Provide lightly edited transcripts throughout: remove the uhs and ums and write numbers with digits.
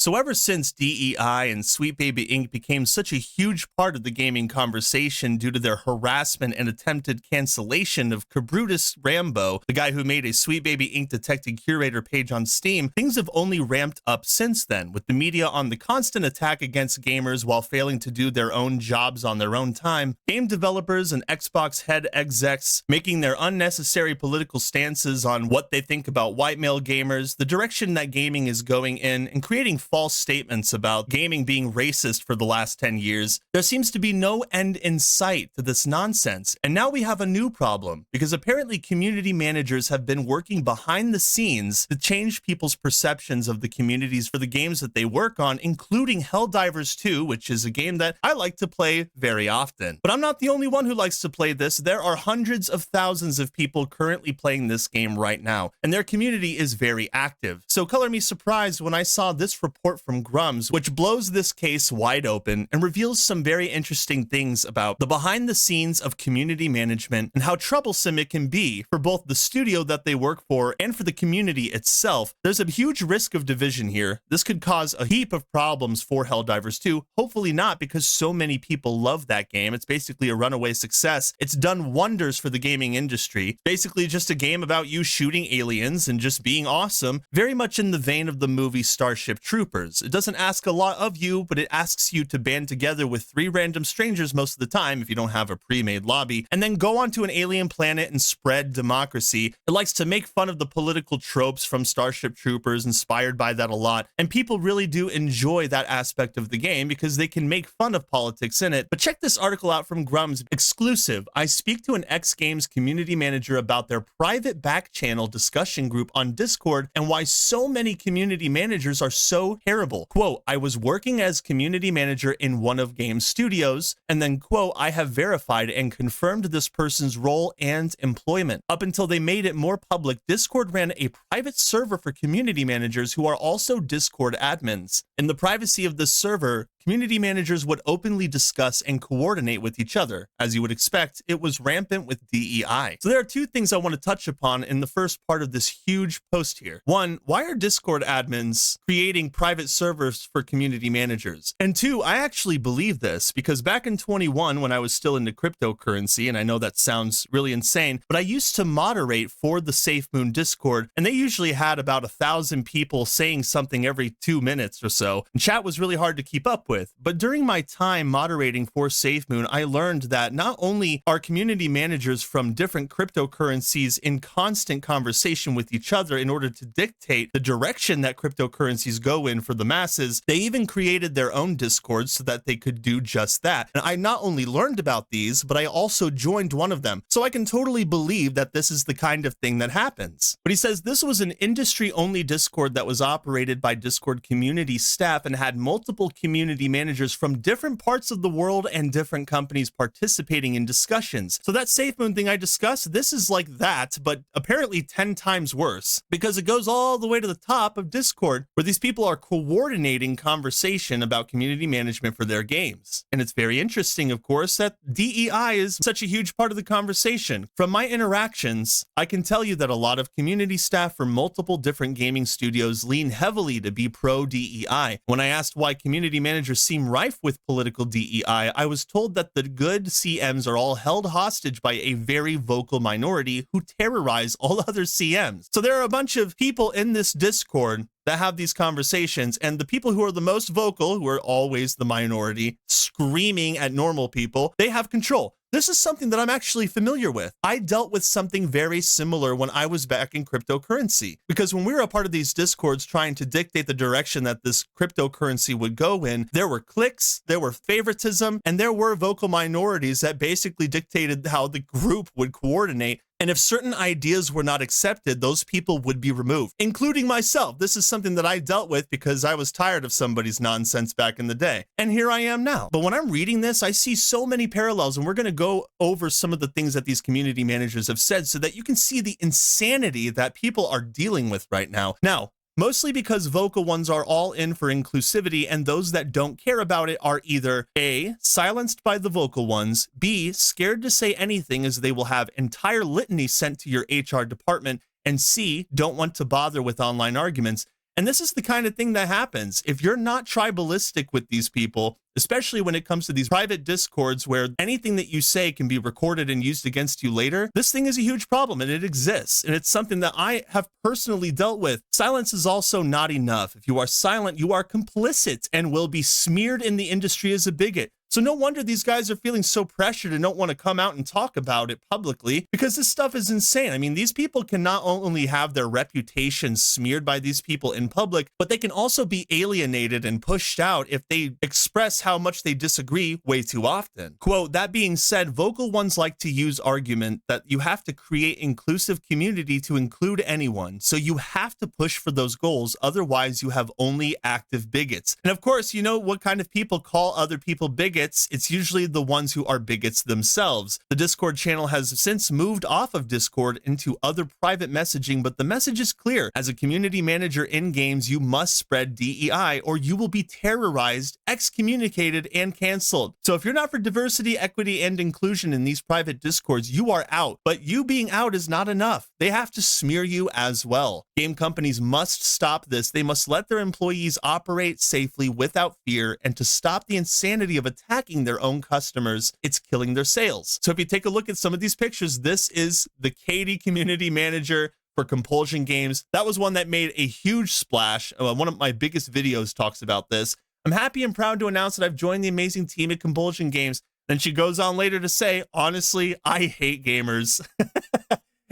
So ever since DEI and Sweet Baby Inc. became such a huge part of the gaming conversation due to their harassment and attempted cancellation of Cabrutus Rambo, the guy who made a Sweet Baby Inc. detected curator page on Steam, things have only ramped up since then, with the media on the constant attack against gamers while failing to do their own jobs on their own time, game developers and Xbox head execs making their unnecessary political stances on what they think about white male gamers, the direction that gaming is going in, and creating false statements about gaming being racist for the last 10 years, there seems to be no end in sight to this nonsense. And now we have a new problem, because apparently community managers have been working behind the scenes to change people's perceptions of the communities for the games that they work on, including Helldivers 2, which is a game that I like to play very often. But I'm not the only one who likes to play this. There are hundreds of thousands of people currently playing this game right now, and their community is very active. So color me surprised when I saw this report from Grums, which blows this case wide open and reveals some very interesting things about the behind the scenes of community management and how troublesome it can be for both the studio that they work for and for the community itself. There's a huge risk of division here. This could cause a heap of problems for Helldivers 2. Hopefully not, because so many people love that game. It's basically a runaway success. It's done wonders for the gaming industry. Basically just a game about you shooting aliens and just being awesome, very much in the vein of the movie Starship Troopers. It doesn't ask a lot of you, but it asks you to band together with 3 random strangers most of the time if you don't have a pre-made lobby, and then go onto an alien planet and spread democracy. It likes to make fun of the political tropes from Starship Troopers, inspired by that a lot, and people really do enjoy that aspect of the game because they can make fun of politics in it. But check this article out from Grums, exclusive. I speak to an X Games community manager about their private back channel discussion group on Discord and why so many community managers are so terrible. Quote, I was working as community manager in one of Games Studios, and then quote, I have verified and confirmed this person's role and employment. Up until they made it more public, Discord ran a private server for community managers who are also Discord admins. In the privacy of this server, community managers would openly discuss and coordinate with each other. As you would expect, it was rampant with DEI. So there are 2 things I want to touch upon in the first part of this huge post here. 1, why are Discord admins creating private servers for community managers? And 2, I actually believe this because back in 21, when I was still into cryptocurrency, and I know that sounds really insane, but I used to moderate for the Safe Moon Discord, and they usually had about 1,000 people saying something every 2 minutes or so, and chat was really hard to keep up with. But during my time moderating for SafeMoon, I learned that not only are community managers from different cryptocurrencies in constant conversation with each other in order to dictate the direction that cryptocurrencies go in for the masses, they even created their own Discords so that they could do just that. And I not only learned about these, but I also joined one of them. So I can totally believe that this is the kind of thing that happens. But he says this was an industry-only Discord that was operated by Discord community staff and had multiple community managers from different parts of the world and different companies participating in discussions. So that SafeMoon thing I discussed, this is like that, but apparently 10 times worse, because it goes all the way to the top of Discord, where these people are coordinating conversation about community management for their games. And it's very interesting, of course, that DEI is such a huge part of the conversation. From my interactions, I can tell you that a lot of community staff from multiple different gaming studios lean heavily to be pro-DEI. When I asked why community managers seem rife with political DEI, I was told that the good CMs are all held hostage by a very vocal minority who terrorize all other CMs. So there are a bunch of people in this Discord that have these conversations, and the people who are the most vocal, who are always the minority, screaming at normal people, they have control. This is something that I'm actually familiar with. I dealt with something very similar when I was back in cryptocurrency, because when we were a part of these Discords trying to dictate the direction that this cryptocurrency would go in, there were cliques, there were favoritism, and there were vocal minorities that basically dictated how the group would coordinate. And if certain ideas were not accepted, those people would be removed, including myself. This is something that I dealt with because I was tired of somebody's nonsense back in the day. And here I am now. But when I'm reading this, I see so many parallels, and we're going to go over some of the things that these community managers have said so that you can see the insanity that people are dealing with right now. Now, mostly because vocal ones are all in for inclusivity, and those that don't care about it are either A, silenced by the vocal ones, B, scared to say anything as they will have entire litany sent to your HR department, and C, don't want to bother with online arguments. And this is the kind of thing that happens. If you're not tribalistic with these people, especially when it comes to these private discords where anything that you say can be recorded and used against you later, this thing is a huge problem and it exists. And it's something that I have personally dealt with. Silence is also not enough. If you are silent, you are complicit and will be smeared in the industry as a bigot. So no wonder these guys are feeling so pressured and don't want to come out and talk about it publicly, because this stuff is insane. I mean, these people can not only have their reputation smeared by these people in public, but they can also be alienated and pushed out if they express how much they disagree way too often. Quote, that being said, vocal ones like to use argument that you have to create inclusive community to include anyone. So you have to push for those goals. Otherwise, you have only active bigots. And of course, you know what kind of people call other people bigots? It's usually the ones who are bigots themselves. The Discord channel has since moved off of Discord into other private messaging, but the message is clear. As a community manager in games, you must spread DEI or you will be terrorized, excommunicated, and canceled. So if you're not for diversity, equity, and inclusion in these private Discords, you are out. But you being out is not enough. They have to smear you as well. Game companies must stop this. They must let their employees operate safely without fear, and to stop the insanity of attacking their own customers, it's killing their sales. So if you take a look at some of these pictures, this is the Katie community manager for Compulsion Games. That was one that made a huge splash. One of my biggest videos talks about this. I'm happy and proud to announce that I've joined the amazing team at Compulsion Games. Then she goes on later to say, honestly, I hate gamers.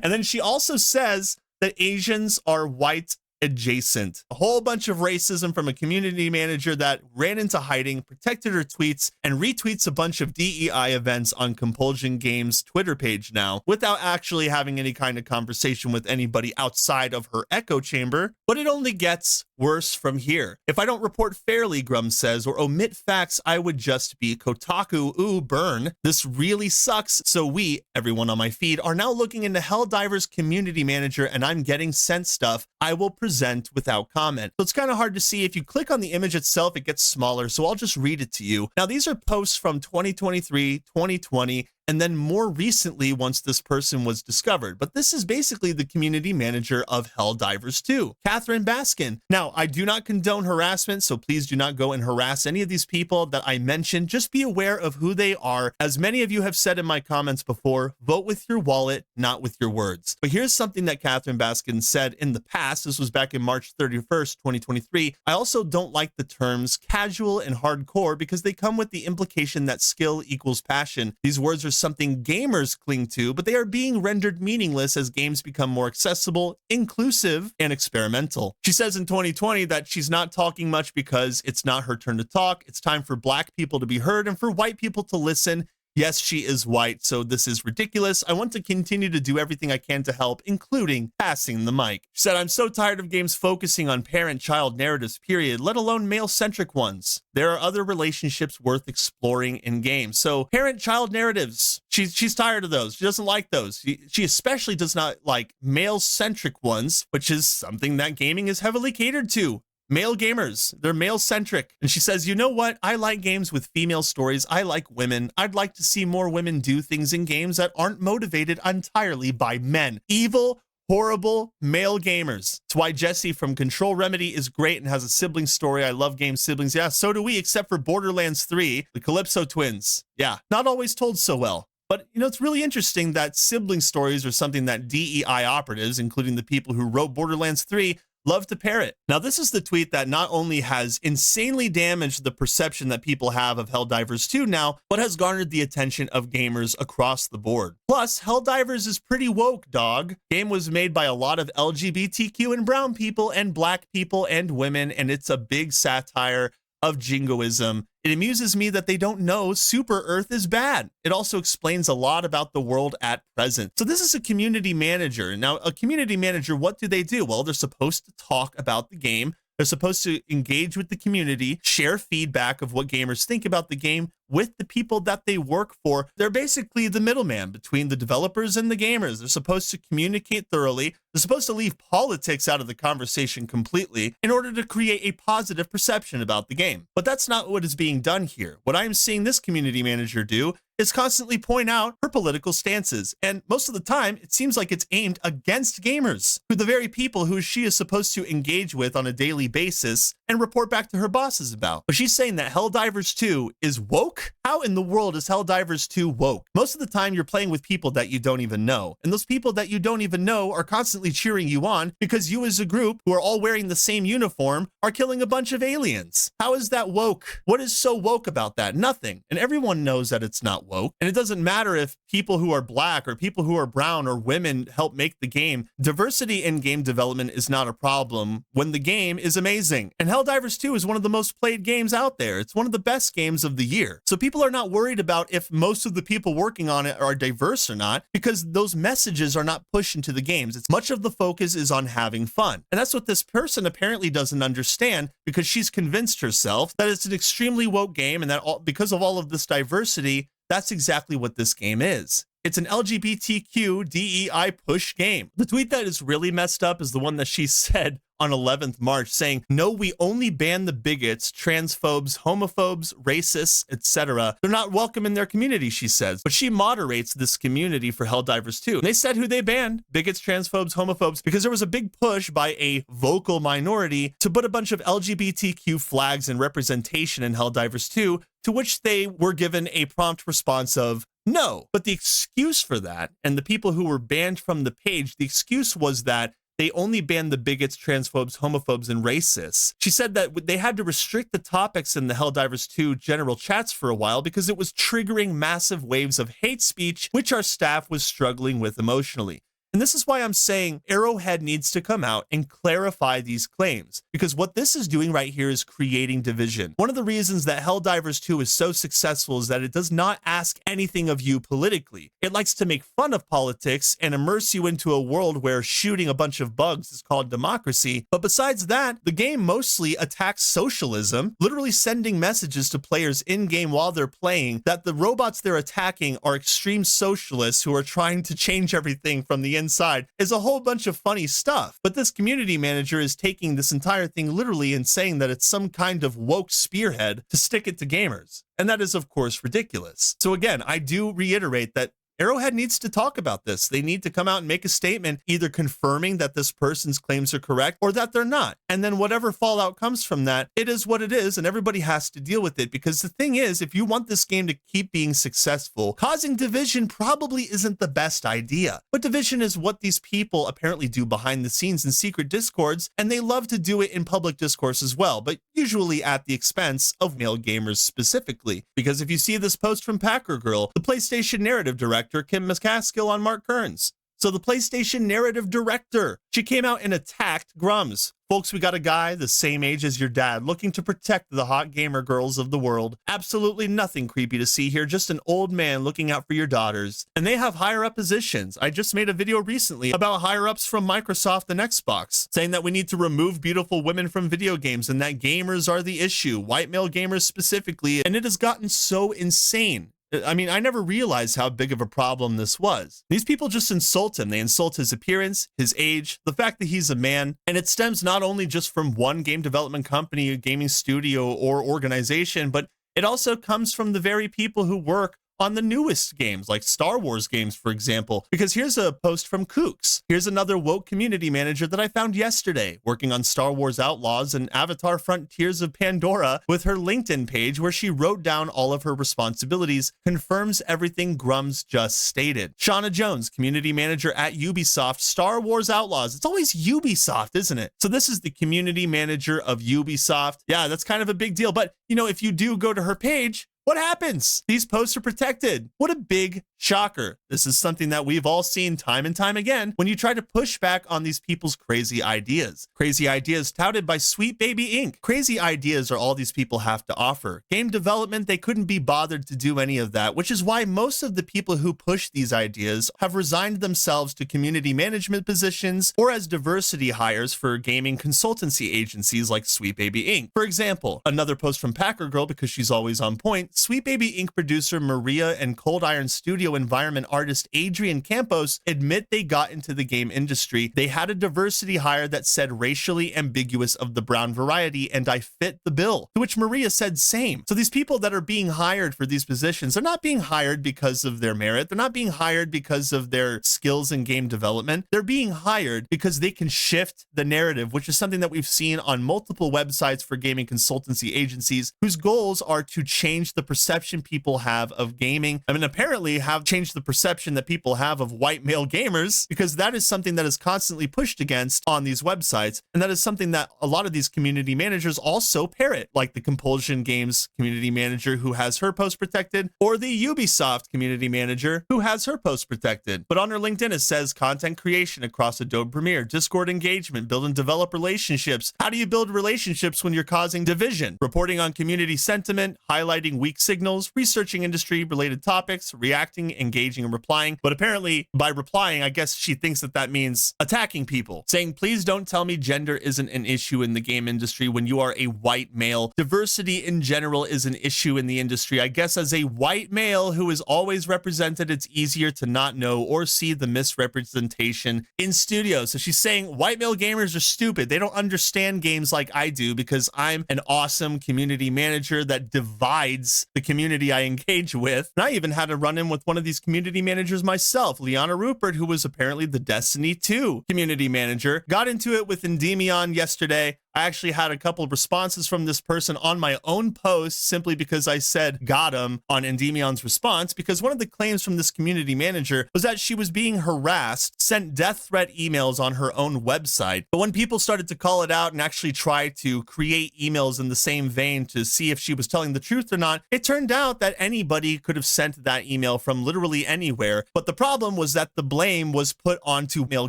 And then she also says that Asians are white adjacent. A whole bunch of racism from a community manager that ran into hiding, protected her tweets, and retweets a bunch of DEI events on Compulsion Games' Twitter page now, without actually having any kind of conversation with anybody outside of her echo chamber. But it only gets worse from here. If I don't report fairly, Grum says, or omit facts, I would just be Kotaku. Ooh, burn. This really sucks. So we, everyone on my feed, are now looking into Helldivers community manager, and I'm getting sent stuff I will present without comment. So it's kind of hard to see. If you click on the image itself, it gets smaller. So I'll just read it to you. Now, these are posts from 2023, 2020, and then more recently once this person was discovered. But this is basically the community manager of Helldivers 2, Catherine Baskin. Now, I do not condone harassment, so please do not go and harass any of these people that I mentioned. Just be aware of who they are. As many of you have said in my comments before, vote with your wallet, not with your words. But here's something that Catherine Baskin said in the past. This was back in March 31st, 2023. I also don't like the terms casual and hardcore because they come with the implication that skill equals passion. These words are something gamers cling to, but they are being rendered meaningless as games become more accessible, inclusive, and experimental. She says in 2020 that she's not talking much because it's not her turn to talk. It's time for Black people to be heard and for white people to listen. Yes, she is white, so this is ridiculous. I want to continue to do everything I can to help, including passing the mic. She said, I'm so tired of games focusing on parent-child narratives, period, let alone male-centric ones. There are other relationships worth exploring in games. So parent-child narratives, she's tired of those. She doesn't like those. She especially does not like male-centric ones, which is something that gaming is heavily catered to. Male gamers, they're male-centric. And she says, you know what? I like games with female stories. I like women. I'd like to see more women do things in games that aren't motivated entirely by men. Evil, horrible male gamers. It's why Jesse from Control Remedy is great and has a sibling story. I love game siblings. Yeah, so do we, except for Borderlands 3, the Calypso twins. Yeah, not always told so well. But, you know, it's really interesting that sibling stories are something that DEI operatives, including the people who wrote Borderlands 3, love to parrot. Now, this is the tweet that not only has insanely damaged the perception that people have of Helldivers 2 now, but has garnered the attention of gamers across the board. Plus, Helldivers is pretty woke, dog. Game was made by a lot of LGBTQ and brown people and Black people and women, and it's a big satire of jingoism. It amuses me that they don't know Super Earth is bad. It also explains a lot about the world at present. So this is a community manager. Now, a community manager, what do? Well, they're supposed to talk about the game. They're supposed to engage with the community, share feedback of what gamers think about the game with the people that they work for. They're basically the middleman between the developers and the gamers. They're supposed to communicate thoroughly. They're supposed to leave politics out of the conversation completely in order to create a positive perception about the game. But that's not what is being done here. What I'm seeing this community manager do is constantly point out her political stances. And most of the time, it seems like it's aimed against gamers, who the very people who she is supposed to engage with on a daily basis and report back to her bosses about. But she's saying that Helldivers 2 is woke? How in the world is Helldivers 2 woke? Most of the time, you're playing with people that you don't even know. And those people that you don't even know are constantly cheering you on because you as a group who are all wearing the same uniform are killing a bunch of aliens. How is that woke? What is so woke about that? Nothing. And everyone knows that it's not woke. And it doesn't matter if people who are black or people who are brown or women help make the game. Diversity in game development is not a problem when the game is amazing. And Helldivers 2 is one of the most played games out there. It's one of the best games of the year. So people are not worried about if most of the people working on it are diverse or not, because those messages are not pushed into the games. It's much of the focus is on having fun. And that's what this person apparently doesn't understand, because she's convinced herself that it's an extremely woke game and that because of all of this diversity, that's exactly what this game is. It's an LGBTQ DEI push game. The tweet that is really messed up is the one that she said on 11th March saying, "No, we only ban the bigots, transphobes, homophobes, racists, etc. They're not welcome in their community," she says. But she moderates this community for Helldivers 2. And they said who they banned: bigots, transphobes, homophobes, because there was a big push by a vocal minority to put a bunch of LGBTQ flags and representation in Helldivers 2, to which they were given a prompt response of no. But the excuse for that, and the people who were banned from the page, the excuse was that they only banned the bigots, transphobes, homophobes, and racists. She said that they had to restrict the topics in the Helldivers 2 general chats for a while because it was triggering massive waves of hate speech, which our staff was struggling with emotionally. And this is why I'm saying Arrowhead needs to come out and clarify these claims, because what this is doing right here is creating division. One of the reasons that Helldivers 2 is so successful is that it does not ask anything of you politically. It likes to make fun of politics and immerse you into a world where shooting a bunch of bugs is called democracy. But besides that, the game mostly attacks socialism, literally sending messages to players in-game while they're playing that the robots they're attacking are extreme socialists who are trying to change everything from the inside. Is a whole bunch of funny stuff. But this community manager is taking this entire thing literally and saying that it's some kind of woke spearhead to stick it to gamers. And that is, of course, ridiculous. So again, I do reiterate that Arrowhead needs to talk about this. They need to come out and make a statement either confirming that this person's claims are correct or that they're not. And then whatever fallout comes from that, it is what it is, and everybody has to deal with it. Because the thing is, if you want this game to keep being successful, causing division probably isn't the best idea. But division is what these people apparently do behind the scenes in secret discords, and they love to do it in public discourse as well, but usually at the expense of male gamers specifically. Because if you see this post from Packer Girl, the PlayStation narrative director, Kim McCaskill, on Mark Kearns. So the PlayStation narrative director, she came out and attacked Grums. Folks, we got a guy the same age as your dad looking to protect the hot gamer girls of the world. Absolutely nothing creepy to see here, just an old man looking out for your daughters. And they have higher up positions. I just made a video recently about higher ups from Microsoft and Xbox, saying that we need to remove beautiful women from video games and that gamers are the issue, white male gamers specifically, and it has gotten so insane. I mean, I never realized how big of a problem this was. These people just insult him. They insult his appearance, his age, the fact that he's a man, and it stems not only just from one game development company, gaming studio, or organization, but it also comes from the very people who work on the newest games, like Star Wars games, for example. Because here's a post from Kooks. Here's another woke community manager that I found yesterday, working on Star Wars Outlaws and Avatar Frontiers of Pandora, with her LinkedIn page where she wrote down all of her responsibilities, confirms everything Grums just stated. Shauna Jones, community manager at Ubisoft, Star Wars Outlaws. It's always Ubisoft, isn't it? So this is the community manager of Ubisoft. Yeah, that's kind of a big deal. But, you know, if you do go to her page, what happens? These posts are protected. What a big shocker. This is something that we've all seen time and time again when you try to push back on these people's crazy ideas. Crazy ideas touted by Sweet Baby Inc. Crazy ideas are all these people have to offer. Game development, they couldn't be bothered to do any of that, which is why most of the people who push these ideas have resigned themselves to community management positions or as diversity hires for gaming consultancy agencies like Sweet Baby Inc. For example, another post from Packer Girl, because she's always on point, Sweet Baby Inc. producer Maria and Cold Iron Studio environment artist Adrian Campos admit they got into the game industry. They had a diversity hire that said racially ambiguous of the brown variety, and I fit the bill. To which Maria said same. So these people that are being hired for these positions, they're not being hired because of their merit. They're not being hired because of their skills in game development. They're being hired because they can shift the narrative, which is something that we've seen on multiple websites for gaming consultancy agencies whose goals are to change the perception people have of gaming. I mean, apparently have changed the perception that people have of white male gamers, because that is something that is constantly pushed against on these websites. And that is something that a lot of these community managers also parrot, like the Compulsion Games community manager who has her post protected, or the Ubisoft community manager who has her post protected. But on her LinkedIn, it says content creation across Adobe Premiere, Discord engagement, build and develop relationships. How do you build relationships when you're causing division? Reporting on community sentiment, highlighting weak signals, researching industry related topics, reacting, engaging, and replying. But apparently by replying, I guess she thinks that that means attacking people, saying, please don't tell me gender isn't an issue in the game industry when you are a white male. Diversity in general is an issue in the industry. I guess as a white male who is always represented, it's easier to not know or see the misrepresentation in studios. So she's saying white male gamers are stupid. They don't understand games like I do because I'm an awesome community manager that divides the community I engage with. And I even had a run-in with one of these community managers myself, Liana Rupert, who was apparently the Destiny 2 community manager. Got into it with Endymion yesterday. I actually had a couple of responses from this person on my own post simply because I said got him on Endymion's response, because one of the claims from this community manager was that she was being harassed, sent death threat emails on her own website. But when people started to call it out and actually try to create emails in the same vein to see if she was telling the truth or not, it turned out that anybody could have sent that email from literally anywhere. But the problem was that the blame was put onto male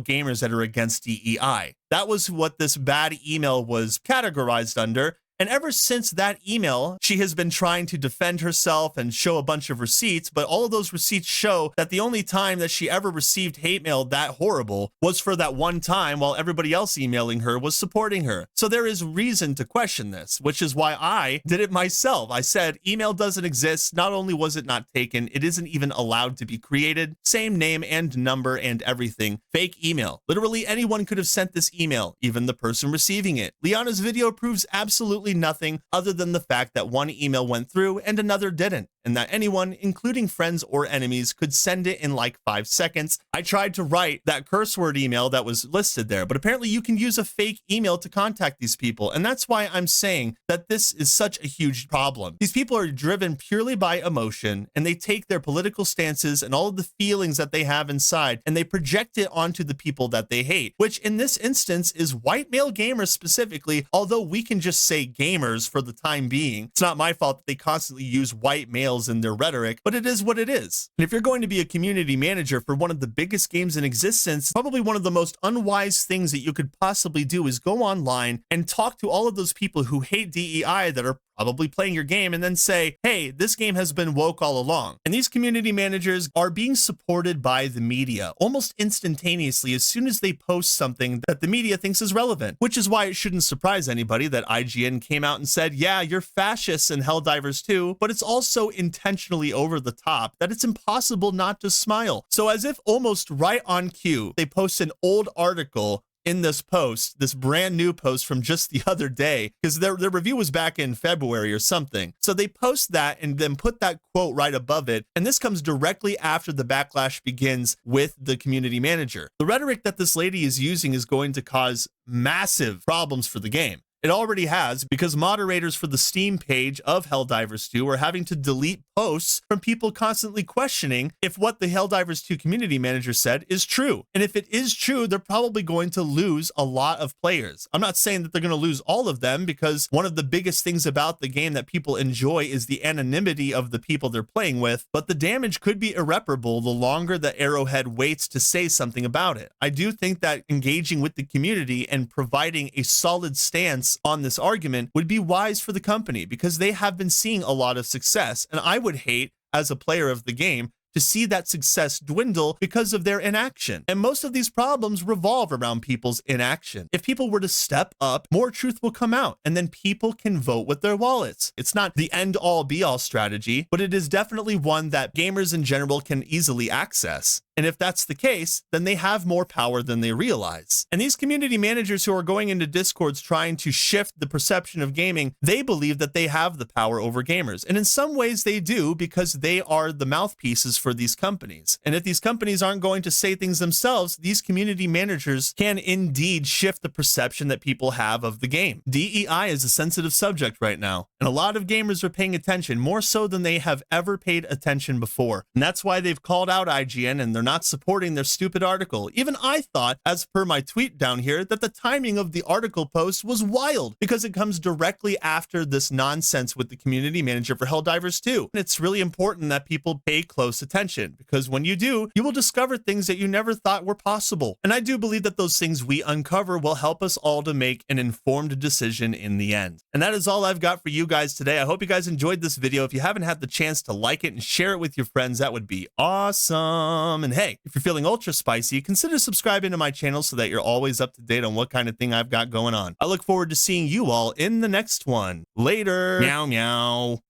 gamers that are against DEI. That was what this bad email was categorized under. And ever since that email, she has been trying to defend herself and show a bunch of receipts, but all of those receipts show that the only time that she ever received hate mail that horrible was for that one time while everybody else emailing her was supporting her. So there is reason to question this, which is why I did it myself. I said, email doesn't exist. Not only was it not taken, it isn't even allowed to be created. Same name and number and everything. Fake email. Literally anyone could have sent this email, even the person receiving it. Liana's video proves absolutely nothing other than the fact that one email went through and another didn't, and that anyone, including friends or enemies, could send it in like 5 seconds. I tried to write that curse word email that was listed there, but apparently you can use a fake email to contact these people, and that's why I'm saying that this is such a huge problem. These people are driven purely by emotion, and they take their political stances and all of the feelings that they have inside, and they project it onto the people that they hate, which in this instance is white male gamers specifically, although we can just say gamers for the time being. It's not my fault that they constantly use white males in their rhetoric, but it is what it is. And if you're going to be a community manager for one of the biggest games in existence, probably one of the most unwise things that you could possibly do is go online and talk to all of those people who hate DEI that are probably playing your game, and then say, hey, this game has been woke all along. And these community managers are being supported by the media almost instantaneously as soon as they post something that the media thinks is relevant, which is why it shouldn't surprise anybody that IGN came out and said, yeah, you're fascists in Helldivers too, but it's also intentionally over the top that it's impossible not to smile. So as if almost right on cue, they post an old article in this post, this brand new post from just the other day, because their review was back in February or something. So they post that and then put that quote right above it. And this comes directly after the backlash begins with the community manager. The rhetoric that this lady is using is going to cause massive problems for the game. It already has, because moderators for the Steam page of Helldivers 2 are having to delete posts from people constantly questioning if what the Helldivers 2 community manager said is true. And if it is true, they're probably going to lose a lot of players. I'm not saying that they're going to lose all of them, because one of the biggest things about the game that people enjoy is the anonymity of the people they're playing with, but the damage could be irreparable the longer that Arrowhead waits to say something about it. I do think that engaging with the community and providing a solid stance on this argument would be wise for the company, because they have been seeing a lot of success. And I would hate, as a player of the game, to see that success dwindle because of their inaction. And most of these problems revolve around people's inaction. If people were to step up, more truth will come out, and then people can vote with their wallets. It's not the end-all be-all strategy, but it is definitely one that gamers in general can easily access. And if that's the case, then they have more power than they realize. And these community managers who are going into Discords trying to shift the perception of gaming, they believe that they have the power over gamers. And in some ways they do, because they are the mouthpieces for these companies. And if these companies aren't going to say things themselves, these community managers can indeed shift the perception that people have of the game. DEI is a sensitive subject right now, and a lot of gamers are paying attention, more so than they have ever paid attention before. And that's why they've called out IGN, and they're not supporting their stupid article. Even I thought, as per my tweet down here, that the timing of the article post was wild, because it comes directly after this nonsense with the community manager for Helldivers 2. And it's really important that people pay close attention, because when you do, you will discover things that you never thought were possible. And I do believe that those things we uncover will help us all to make an informed decision in the end. And that is all I've got for you guys today. I hope you guys enjoyed this video. If you haven't had the chance to like it and share it with your friends, that would be awesome. And hey, if you're feeling ultra spicy, consider subscribing to my channel so that you're always up to date on what kind of thing I've got going on. I look forward to seeing you all in the next one. Later. Meow, meow.